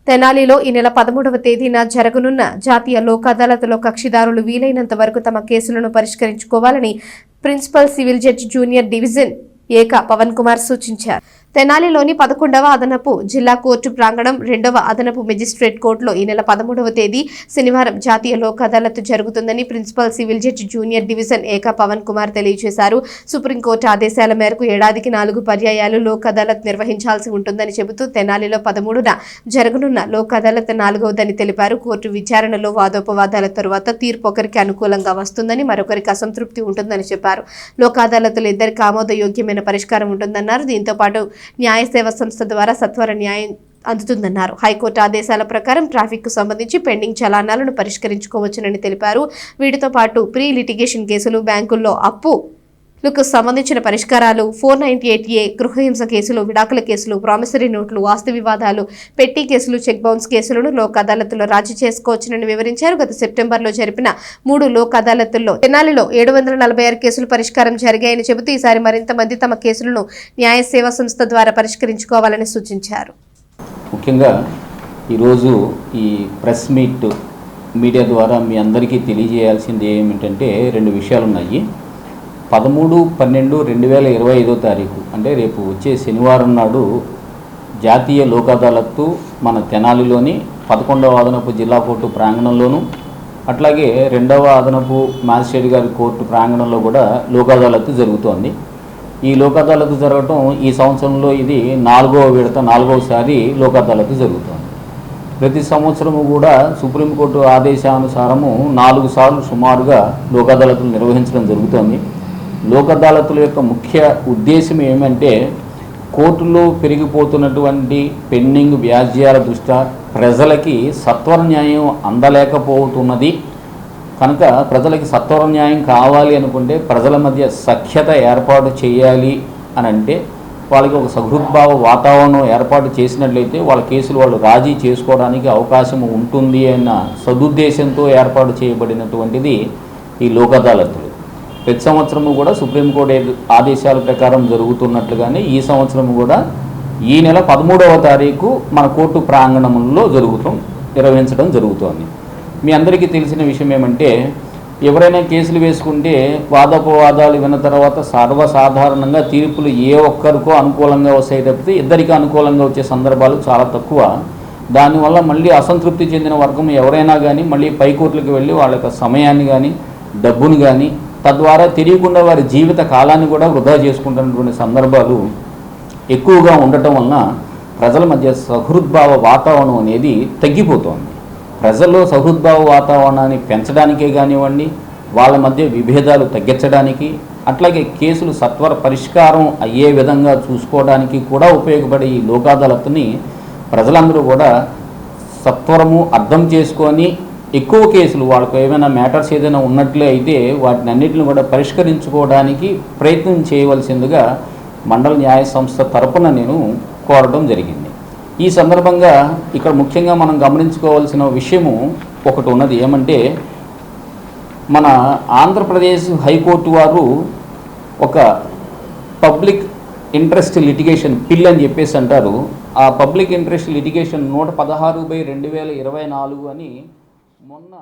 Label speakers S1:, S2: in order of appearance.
S1: తెనాలిలో ఈ నెల 13వ తేదీన జరగనున్న జాతీయ లోక్ అదాలత్లో కక్షిదారులు వీలైనంత వరకు తమ కేసులను పరిష్కరించుకోవాలని principal civil judge junior division ఏక పవన్ కుమార్ సూచించారు. తెనాలిలోని 11వ అదనపు జిల్లా కోర్టు ప్రాంగణం 2వ అదనపు మెజిస్ట్రేట్ కోర్టులో ఈ నెల 13వ తేదీ శనివారం జాతీయ లోక్ అదాలత్ జరుగుతుందని principal civil judge junior division ఏక పవన్ కుమార్ తెలియజేశారు. సుప్రీంకోర్టు ఆదేశాల మేరకు ఏడాదికి 4 పర్యాయాలు లోక్ అదాలత్ నిర్వహించాల్సి ఉంటుందని చెబుతూ తెనాలిలో 13న జరగనున్న లోక్ అదాలత్ 4వదని తెలిపారు. కోర్టు విచారణలో వాదోపవాదాల తరువాత తీర్పు ఒకరికి అనుకూలంగా వస్తుందని మరొకరికి అసంతృప్తి ఉంటుందని చెప్పారు. లోక్ అదాలత్లో ఇద్దరికి ఆమోదయోగ్యమైన పరిష్కారం ఉంటుందన్నారు. దీంతో పాటు న్యాయ సేవా సంస్థ ద్వారా సత్వర న్యాయం అందుతుందన్నారు. హైకోర్టు ఆదేశాల ప్రకారం ట్రాఫిక్ కు సంబంధించి పెండింగ్ చలానాలను పరిష్కరించుకోవచ్చునని తెలిపారు. వీటితో పాటు ప్రీ లిటిగేషన్ కేసులు, బ్యాంకుల్లో అప్పులకు సంబంధించిన పరిష్కారాలు, 498A గృహహింస కేసులు, విడాకుల కేసులు, ప్రామిసరీ నోట్లు, ఆస్తి వివాదాలు, పెట్టి కేసులు, చెక్ బౌన్స్ కేసులను లోక్ అదాలత్లో రాజీ చేసుకోవచ్చునని వివరించారు. గత సెప్టెంబర్లో జరిపిన 3 లోక్ అదాలత్ల్లో తెనాలిలో 746 కేసులు పరిష్కారం జరిగాయని చెబుతూ ఈసారి మరింత మంది తమ కేసులను న్యాయ సేవా సంస్థ ద్వారా పరిష్కరించుకోవాలని సూచించారు.
S2: ముఖ్యంగా ఈరోజు ఈ ప్రెస్ మీడియా ద్వారా మీ అందరికీ తెలియజేయాల్సింది ఏమిటంటే 2 విషయాలు ఉన్నాయి. 13/12/2025 అంటే రేపు వచ్చే శనివారం నాడు జాతీయ లోక్ అదాలత్తు మన తెనాలిలోని 11వ అదనపు జిల్లా కోర్టు ప్రాంగణంలోను, అట్లాగే 2వ అదనపు మ్యాజిస్ట్రేట్ గారి కోర్టు ప్రాంగణంలో కూడా లోక్ అదాలత్తు జరుగుతోంది. ఈ లోక్ అదాలత్తు జరగటం ఈ సంవత్సరంలో ఇది 4వ విడత, 4వసారి లోక్ అదాలత్తు జరుగుతోంది. ప్రతి సంవత్సరము కూడా సుప్రీంకోర్టు ఆదేశానుసారము 4 సార్లు సుమారుగా లోక్ అదాలత్తులు నిర్వహించడం జరుగుతోంది. లోక్ అదాలత్తుల యొక్క ముఖ్య ఉద్దేశం ఏమంటే కోర్టులో పెరిగిపోతున్నటువంటి పెండింగ్ వ్యాజ్యాల దృష్ట్యా ప్రజలకి సత్వర న్యాయం అందలేకపోతున్నది కనుక ప్రజలకి సత్వర న్యాయం కావాలి అనుకుంటే ప్రజల మధ్య సఖ్యత ఏర్పాటు చేయాలి అని అంటే వాళ్ళకి ఒక సహృద్భావ వాతావరణం ఏర్పాటు చేసినట్లయితే వాళ్ళ కేసులు వాళ్ళు రాజీ చేసుకోవడానికి అవకాశం ఉంటుంది అన్న సదుద్దేశంతో ఏర్పాటు చేయబడినటువంటిది ఈ లోక్ అదాలత్తులు. ప్రతి సంవత్సరము కూడా సుప్రీంకోర్టు ఆదేశాల ప్రకారం జరుగుతున్నట్లుగానే ఈ సంవత్సరం కూడా ఈ నెల 13వ తారీఖు మన కోర్టు ప్రాంగణంలో నిర్వహించడం జరుగుతోంది. మీ అందరికీ తెలిసిన విషయం ఏమంటే ఎవరైనా కేసులు వేసుకుంటే వాదోపవాదాలు విన్న తర్వాత సర్వసాధారణంగా తీర్పులు ఏ ఒక్కరికో అనుకూలంగా వస్తాయి తప్పితే ఇద్దరికి అనుకూలంగా వచ్చే సందర్భాలు చాలా తక్కువ. దానివల్ల మళ్ళీ అసంతృప్తి చెందిన వర్గం ఎవరైనా కానీ మళ్ళీ పై కోర్టులకు వెళ్ళి వాళ్ళ యొక్క సమయాన్ని కానీ డబ్బును కానీ తద్వారా తెలియకుండా వారి జీవిత కాలాన్ని కూడా వృధా చేసుకుంటున్నటువంటి సందర్భాలు ఎక్కువగా ఉండటం వలన ప్రజల మధ్య సహృద్భావ వాతావరణం అనేది తగ్గిపోతోంది. ప్రజల్లో సహృద్భావ వాతావరణాన్ని పెంచడానికే కానివ్వండి, వాళ్ళ మధ్య విభేదాలు తగ్గించడానికి, అట్లాగే కేసులు సత్వర పరిష్కారం అయ్యే విధంగా చూసుకోవడానికి కూడా ఉపయోగపడే ఈ లోక్ అదాలత్ని ప్రజలందరూ కూడా సత్వరము అర్థం చేసుకొని ఎక్కువ కేసులు వాళ్ళకు ఏమైనా మ్యాటర్స్ ఏదైనా ఉన్నట్లే అయితే వాటిని అన్నింటిని కూడా పరిష్కరించుకోవడానికి ప్రయత్నం చేయవలసిందిగా మండల న్యాయ సంస్థ తరపున నేను కోరడం జరిగింది. ఈ సందర్భంగా ఇక్కడ ముఖ్యంగా మనం గమనించుకోవాల్సిన విషయము ఒకటి ఉన్నది. ఏమంటే మన ఆంధ్రప్రదేశ్ హైకోర్టు వారు ఒక పబ్లిక్ ఇంట్రెస్ట్ లిటిగేషన్ పిల్ అని చెప్పేసి అంటారు. ఆ పబ్లిక్ ఇంట్రెస్ట్ లిటిగేషన్ 116/2024 అని మొన్న